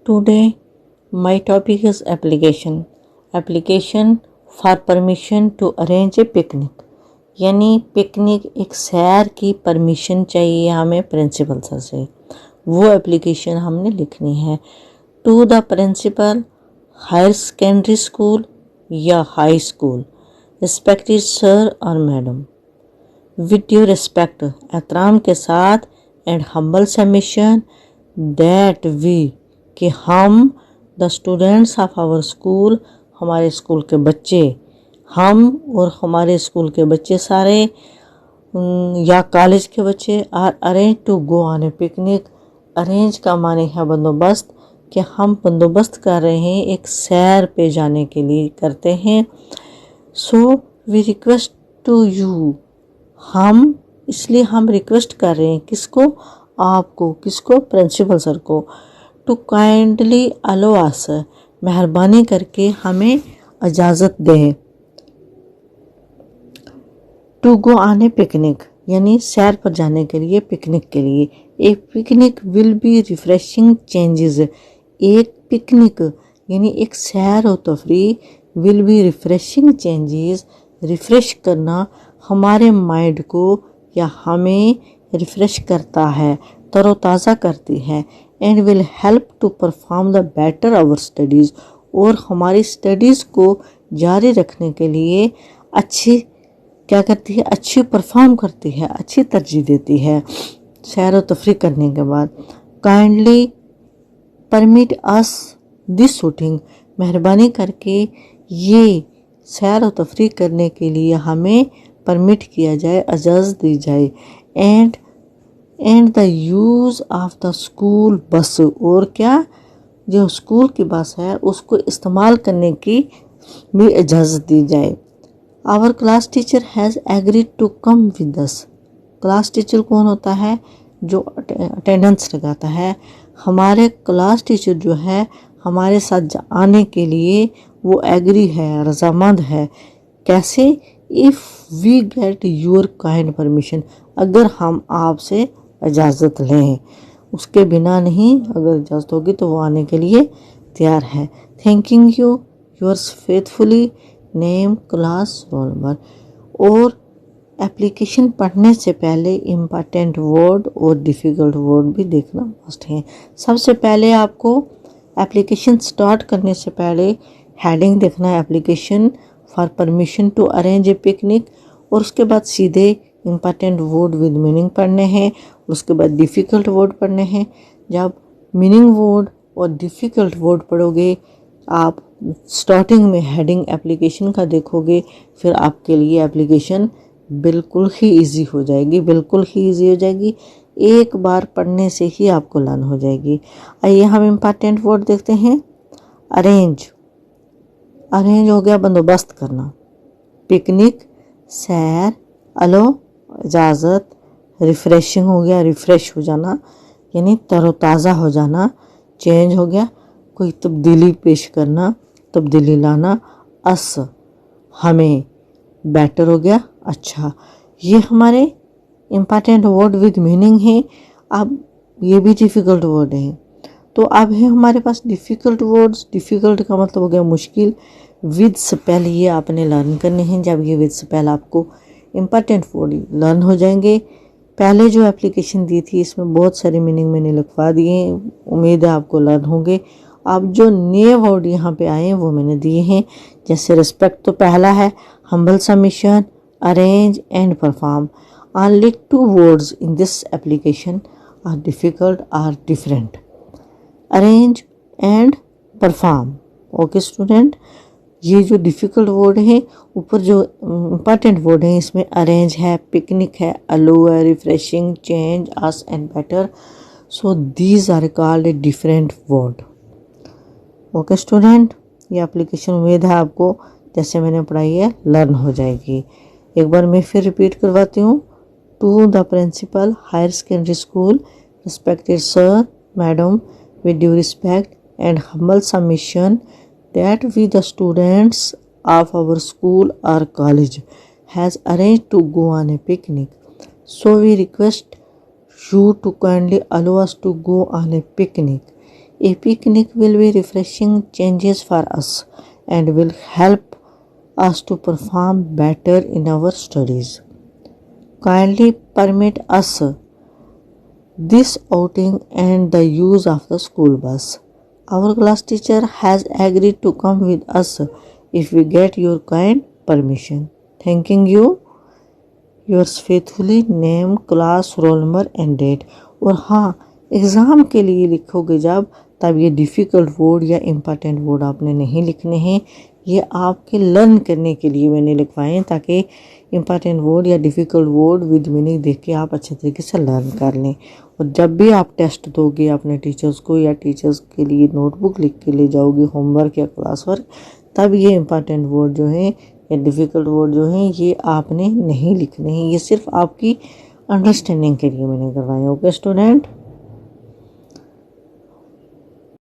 Today, my topic is application. Application for permission to arrange a picnic. यानी picnic एक सैर की permission चाहिए हमें प्रिंसिपल सर से, वो एप्लीकेशन हमने लिखनी है। To the principal higher secondary school या हाई स्कूल, रिस्पेक्टेड सर और मैडम, विद ड्यू रिस्पेक्ट, एहतराम के साथ, and humble submission that we, कि हम the students of our school, हमारे स्कूल के बच्चे, हम और हमारे स्कूल के बच्चे सारे या कॉलेज के बच्चे are arrange to go on a picnic. Arrange का माने है बंदोबस्त, कि हम बंदोबस्त कर रहे हैं एक सैर पे जाने के लिए करते हैं। So we request to you, हम इसलिए हम रिक्वेस्ट कर रहे हैं किसको, आपको, किसको, प्रिंसिपल सर को, टू काइंडली अलो अस, मेहरबानी करके हमें इजाज़त दें, to go on a picnic, यानी सैर पर जाने के लिए, पिकनिक के लिए। एक picnic will be refreshing changes, एक पिकनिक यानी एक सैर और तफरी, will be refreshing changes, refresh करना हमारे माइंड को या हमें रिफ्रेश करता है, तरोताज़ा करती है, and will help to perform the better our studies, और हमारी स्टडीज़ को जारी रखने के लिए अच्छी क्या करती है, अच्छी परफॉर्म करती है, अच्छी तरजीह देती है सैर व तफरी करने के बाद। Kindly permit us this shooting, मेहरबानी करके ये सैर व तफरी करने के लिए हमें परमिट किया जाए, इजाज़त दी जाए। And the use of the school bus, और क्या, जो स्कूल की बस है उसको इस्तेमाल करने की भी इजाज़त दी जाए। Our class teacher has agreed to come with us, class teacher कौन होता है, जो अटेंडेंस लगाता है। हमारे क्लास टीचर जो है हमारे साथ आने के लिए वो एग्री है, रजामंद है। कैसे, if we get your kind permission, अगर हम आपसे इजाज़त लें, उसके बिना नहीं, अगर इजाज़त होगी तो वो आने के लिए तैयार है। Thanking you, yours faithfully, name, class, roll number. और एप्लीकेशन पढ़ने से पहले इम्पॉर्टेंट वर्ड और डिफ़िकल्ट वर्ड भी देखना मस्ट है। सबसे पहले आपको एप्लीकेशन स्टार्ट करने से पहले हेडिंग देखना है, application for permission to arrange a picnic, और उसके बाद सीधे इम्पॉर्टेंट वर्ड विद मीनिंग पढ़ने हैं, उसके बाद डिफ़िकल्ट वर्ड पढ़ने हैं। जब मीनिंग वर्ड और डिफ़िकल्ट वर्ड पढ़ोगे, आप स्टार्टिंग में हेडिंग एप्लीकेशन का देखोगे, फिर आपके लिए एप्लीकेशन बिल्कुल ही इजी हो जाएगी, बिल्कुल ही इजी हो जाएगी, एक बार पढ़ने से ही आपको लर्न हो जाएगी। आइए हम इम्पॉर्टेंट वर्ड देखते हैं। अरेंज, अरेंज हो गया बंदोबस्त करना, पिकनिक सैर, अलो इजाज़त, रिफ्रेशिंग हो गया रिफ़्रेश हो जाना यानी तरोताज़ा हो जाना, चेंज हो गया कोई तब्दीली पेश करना, तब्दीली लाना, अस हमें, बेटर हो गया अच्छा। ये हमारे इम्पॉर्टेंट वर्ड विद मीनिंग है। अब ये भी डिफ़िकल्ट वर्ड हैं, तो अब है हमारे पास डिफ़िकल्ट वर्ड्स। डिफ़िकल्ट का मतलब हो गया मुश्किल, विद स्पेल ये आपने लर्न करने हैं। जब ये विद स्पेल आपको इम्पॉर्टेंट वर्ड लर्न हो जाएंगे। पहले जो एप्लीकेशन दी थी इसमें बहुत सारे मीनिंग मैंने लिखवा दिए, उम्मीद है आपको लर्न होंगे। अब जो नए वर्ड यहाँ पे आए हैं वो मैंने दिए हैं, जैसे रिस्पेक्ट तो पहला है, humble submission, arrange and perform. Only 2 words in this application are difficult or different, arrange and perform। Okay student, ये जो डिफ़िकल्ट वर्ड है, ऊपर जो इम्पॉर्टेंट वर्ड है इसमें अरेंज है, पिकनिक है, अलो है, refreshing, change, us and better. So these are called a different word. Okay student, ये एप्लीकेशन उम्मीद है आपको जैसे मैंने पढ़ाई है लर्न हो जाएगी। एक बार मैं फिर रिपीट करवाती हूँ। To the principal higher secondary school, respected sir madam, with due respect and humble submission that we the students of our school or college has arranged to go on a picnic. So we request you to kindly allow us to go on a picnic. A picnic will be refreshing changes for us and will help us to perform better in our studies. Kindly permit us this outing and the use of the school bus. Our class teacher has agreed to come with us if we get your kind permission. Thanking you. Yours faithfully name, class, roll number and date. और हाँ, exam के लिए लिखोगे जब, तब ये difficult word या important word आपने नहीं लिखने हैं। ये आपके लर्न करने के लिए मैंने लिखवाए हैं, ताकि इम्पॉर्टेंट वर्ड या डिफ़िकल्ट वर्ड विद मीनिंग देख के आप अच्छे तरीके से लर्न कर लें। और जब भी आप टेस्ट दोगे अपने टीचर्स को या टीचर्स के लिए नोटबुक लिख के ले जाओगे होमवर्क या क्लास वर्क, तब ये इम्पॉर्टेंट वर्ड जो हैं या डिफ़िकल्ट वर्ड जो हैं ये आपने नहीं लिखने हैं। ये सिर्फ आपकी अंडरस्टैंडिंग के लिए मैंने करवाए। Okay student.